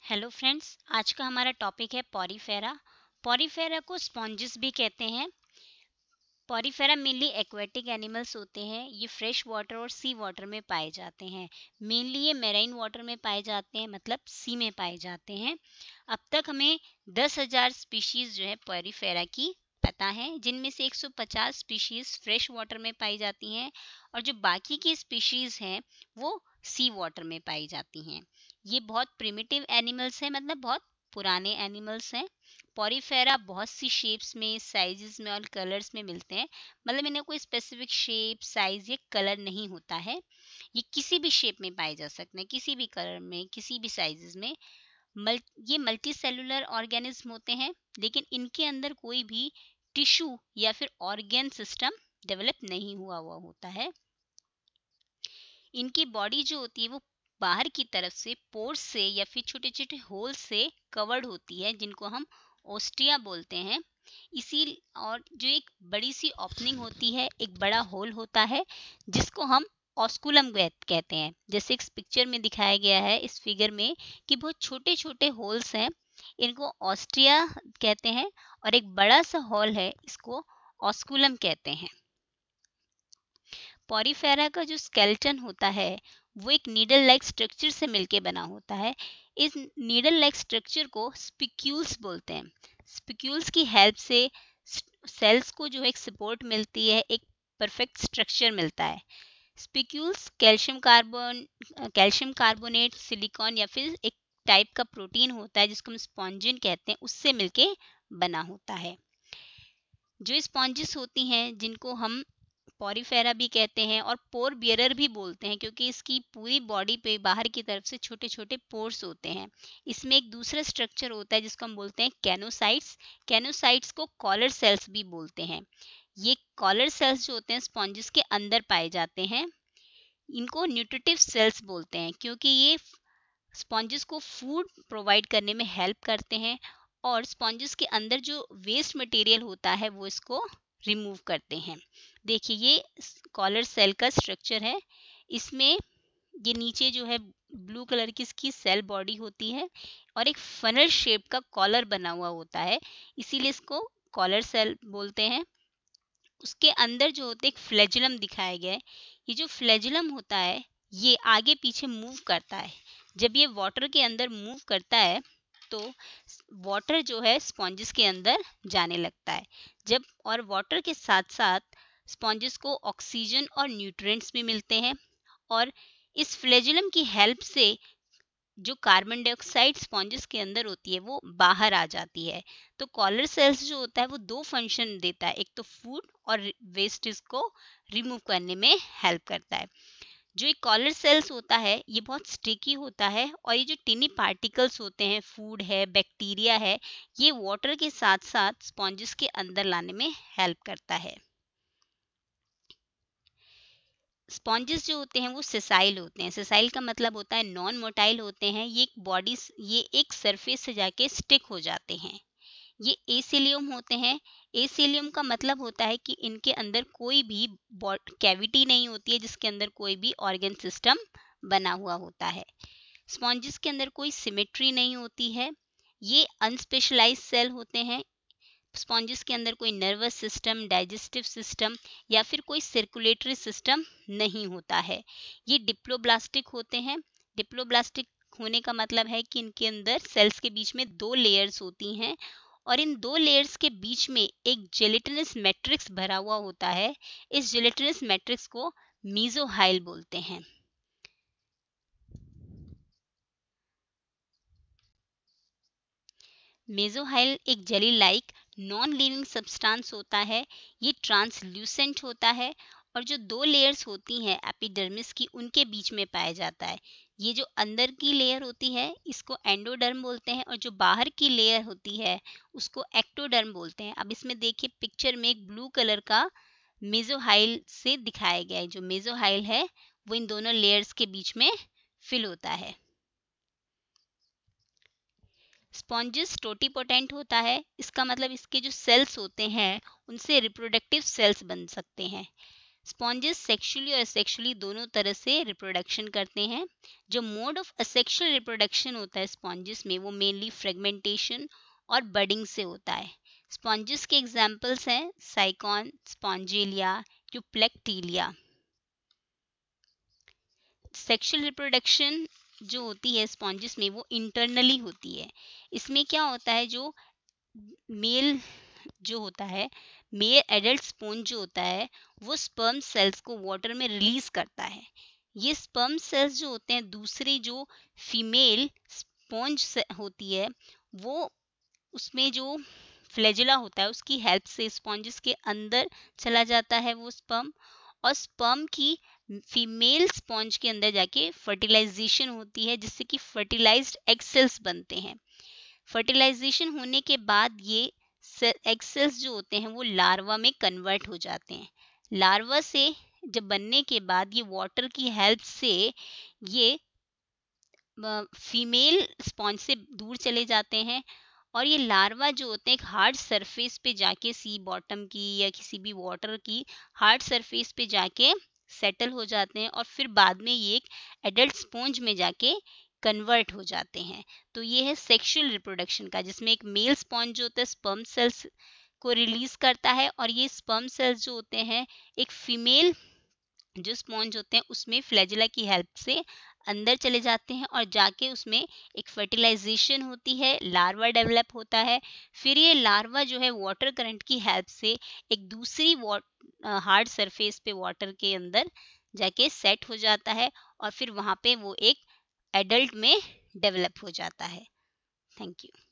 Hello friends, आज का हमारा टॉपिक है पॉरीफेरा। पॉरीफेरा को स्पॉन्जिस भी कहते हैं। पॉरीफेरा मेनली एक्वेटिक एनिमल्स होते हैं। ये फ्रेश वाटर और सी वाटर में पाए जाते हैं। मेनली ये मैराइन वाटर में पाए जाते हैं, मतलब सी में पाए जाते हैं। अब तक हमें 10,000 स्पीशीज जो है पॉरीफेरा की पता है, जिनमें से 150 स्पीशीज फ्रेश वाटर में पाई जाती हैं और जो बाकी की स्पीशीज हैं वो सी वाटर में पाई जाती हैं। ये बहुत प्रिमिटिव एनिमल्स हैं, मतलब बहुत पुराने एनिमल्स हैं। पॉरीफेरा बहुत सी शेप्स में, साइजेस में और कलर्स में मिलते हैं। मतलब इन्हें कोई स्पेसिफिक शेप, साइज या कलर नहीं होता है। ये किसी भी शेप में पाए जा सकते हैं, किसी भी कलर में, किसी भी साइजेस में। ये मल्टी सेलुलर ऑर्गेनिज्म होते हैं, लेकिन इनके अंदर कोई भी टिश्यू या फिर ऑर्गेन सिस्टम डेवलप नहीं हुआ होता है। इनकी बॉडी जो होती है वो बाहर की तरफ से पोर्स से या फिर छोटे छोटे होल से कवर्ड होती है, जिनको हम ओस्टिया बोलते हैं। इसी और जो एक बड़ी सी ओपनिंग होती है, एक बड़ा होल होता है, जिसको हम ऑस्कुलम कहते हैं। जैसे इस पिक्चर में दिखाया गया है, इस फिगर में, कि बहुत छोटे छोटे होल्स हैं, इनको ऑस्टिया कहते हैं। और एक बड़ा सा हॉल है, इसको ऑस्कुलम कहते हैं। पॉरीफेरा का जो स्केलेटन होता है वो एक नीडल लाइक स्ट्रक्चर से मिलके बना होता है। इस नीडल लाइक स्ट्रक्चर को स्पिक्यूल्स बोलते हैं। स्पिक्यूल्स की हेल्प से सेल्स को जो एक सपोर्ट मिलती है, एक परफेक्ट स्ट्रक्चर मिलता है। स्पिक्यूल्स कैल्शियम कार्बोनेट, सिलिकॉन या फिर एक टाइप का प्रोटीन होता है जिसको हम स्पॉन्जिन कहते हैं, उससे मिलके बना होता है। जो स्पॉन्जिस होती हैं, जिनको हम पॉरीफेरा भी कहते हैं और पोर बियरर भी बोलते हैं, क्योंकि इसकी पूरी बॉडी पे बाहर की तरफ से छोटे छोटे पोर्स होते हैं। इसमें एक दूसरा स्ट्रक्चर होता है जिसको हम बोलते हैं कैनोसाइट्स। कैनोसाइट्स को कॉलर सेल्स भी बोलते हैं। ये कॉलर सेल्स जो होते हैं स्पॉन्जिस के अंदर पाए जाते हैं। इनको न्यूट्रिटिव सेल्स बोलते हैं, क्योंकि ये स्पॉन्जिस को फूड प्रोवाइड करने में हेल्प करते हैं और स्पॉन्जिस के अंदर जो वेस्ट मटेरियल होता है वो इसको रिमूव करते हैं। देखिए, ये कॉलर सेल का स्ट्रक्चर है। इसमें ये नीचे जो है ब्लू कलर की इसकी सेल बॉडी होती है और एक फनल शेप का कॉलर बना हुआ होता है, इसीलिए इसको कॉलर सेल बोलते हैं। उसके अंदर जो होते एक फ्लैजुलम दिखाया गया है। ये जो फ्लैजुलम होता है ये आगे पीछे मूव करता है। जब ये वाटर के अंदर मूव करता है तो वाटर जो है स्पॉन्जिस के अंदर जाने लगता है। जब और वाटर के साथ साथ स्पॉन्जिस को ऑक्सीजन और न्यूट्रिएंट्स भी मिलते हैं और इस फ्लैजुलम की हेल्प से जो कार्बन डाइऑक्साइड स्पॉन्जिस के अंदर होती है वो बाहर आ जाती है। तो कॉलर सेल्स जो होता है वो दो फंक्शन देता है, एक तो फूड और वेस्टेज को रिमूव करने में हेल्प करता है। जो एक कॉलर सेल्स होता है ये बहुत स्टिकी होता है और ये जो टिनी पार्टिकल्स होते हैं, फूड है, बैक्टीरिया है, ये वाटर के साथ साथ स्पॉन्जिस के अंदर लाने में हेल्प करता है। स्पॉन्जेस जो होते हैं वो सेसाइल होते हैं। सेसाइल का मतलब होता है नॉन मोटाइल होते हैं। ये एक सरफेस से जाके स्टिक हो जाते हैं। ये एसिलियम होते हैं। एसिलियम का मतलब होता है कि इनके अंदर कोई भी कैविटी नहीं होती है जिसके अंदर कोई भी ऑर्गन सिस्टम बना हुआ होता है। स्पॉन्जेस के अंदर कोई सिमेट्री नहीं होती है। ये अनस्पेशलाइज्ड सेल होते हैं। स्पॉन्जिस के अंदर कोई नर्वस सिस्टम, डाइजेस्टिव सिस्टम या फिर कोई सर्कुलेटरी सिस्टम नहीं होता है। ये डिप्लोब्लास्टिक होते हैं। डिप्लोब्लास्टिक होने का मतलब है कि इनके अंदर सेल्स के बीच में दो लेयर्स होती हैं और इन दो लेयर्स के बीच में एक जेलेटिनस मैट्रिक्स भरा हुआ होता है। इस जेलेटिनस मैट्रिक्स को मीजोहाइल बोलते हैं। मेसोहाइल एक jelly like non living substance होता है। ये ट्रांसल्यूसेंट होता है और जो दो लेयर्स होती हैं एपिडर्मिस की, उनके बीच में पाया जाता है। ये जो अंदर की लेयर होती है इसको एंडोडर्म बोलते हैं और जो बाहर की लेयर होती है उसको एक्टोडर्म बोलते हैं। अब इसमें देखिए पिक्चर में एक ब्लू कलर का मेसोहाइल से दिखाया गया है। जो मेसोहाइल है वो इन दोनों लेयर्स के बीच में फिल होता है। स्पॉन्जिस टोटीपोटेंट होता है। इसका मतलब इसके जो सेल्स होते हैं उनसे रिप्रोडक्टिव सेल्स बन सकते हैं। स्पॉन्जेस सेक्सुअली और असेक्सुअली दोनों तरह से रिप्रोडक्शन करते हैं। जो मोड ऑफ असेक्सुअल रिप्रोडक्शन होता है स्पॉन्जेस में, वो मेनली फ्रेगमेंटेशन और बडिंग से होता है। स्पॉन्जेस के एग्जाम्पल्स हैं साइकॉन, स्पॉन्जेलिया, यूप्लेक्टीलिया। सेक्सुअल रिप्रोडक्शन जो होती है स्पॉन्जेस में, वो इंटरनली होती है। इसमें क्या होता है, जो मेल जो होता है, मेल एडल्ट स्पॉन्ज जो होता है, वो स्पर्म सेल्स को वाटर में रिलीज करता है। ये स्पर्म सेल्स जो होते हैं, दूसरी जो फीमेल स्पॉन्ज होती है, वो उसमें जो फ्लैजिला होता है उसकी हेल्प से स्पॉन्जेस के अंदर चला जाता है वो स्पर्म, और स्पर्म की फीमेल स्पॉन्ज के अंदर जाके फर्टिलाइजेशन होती है, जिससे कि फर्टिलाइज्ड एग सेल्स बनते हैं। फर्टिलाइजेशन होने के बाद ये एग सेल्स जो होते हैं वो लार्वा में कन्वर्ट हो जाते हैं। लार्वा से जब बनने के बाद ये वाटर की हेल्प से ये फीमेल स्पॉन्ज से दूर चले जाते हैं, और ये लार्वा जो होते हैं एक हार्ड सरफेस पे जाके, सी बॉटम की या किसी भी वाटर की हार्ड सरफेस पे जाके सेटल हो जाते हैं, और फिर बाद में ये एक एडल्ट स्पॉन्ज में जाके कन्वर्ट हो जाते हैं। तो ये है सेक्सुअल रिप्रोडक्शन का, जिसमें एक मेल स्पॉन्ज जो होता है स्पर्म सेल्स को रिलीज करता है, और ये स्पर्म सेल्स जो होते हैं एक फीमेल जो स्पॉन्ज होते हैं उसमें फ्लैजिला की हेल्प से अंदर चले जाते हैं, और जाके उसमें एक फर्टिलाइजेशन होती है, लार्वा डेवलप होता है। फिर ये लार्वा जो है वाटर करंट की हेल्प से एक दूसरी हार्ड सरफेस पे वाटर के अंदर जाके सेट हो जाता है, और फिर वहाँ पे वो एक एडल्ट में डेवलप हो जाता है। Thank you.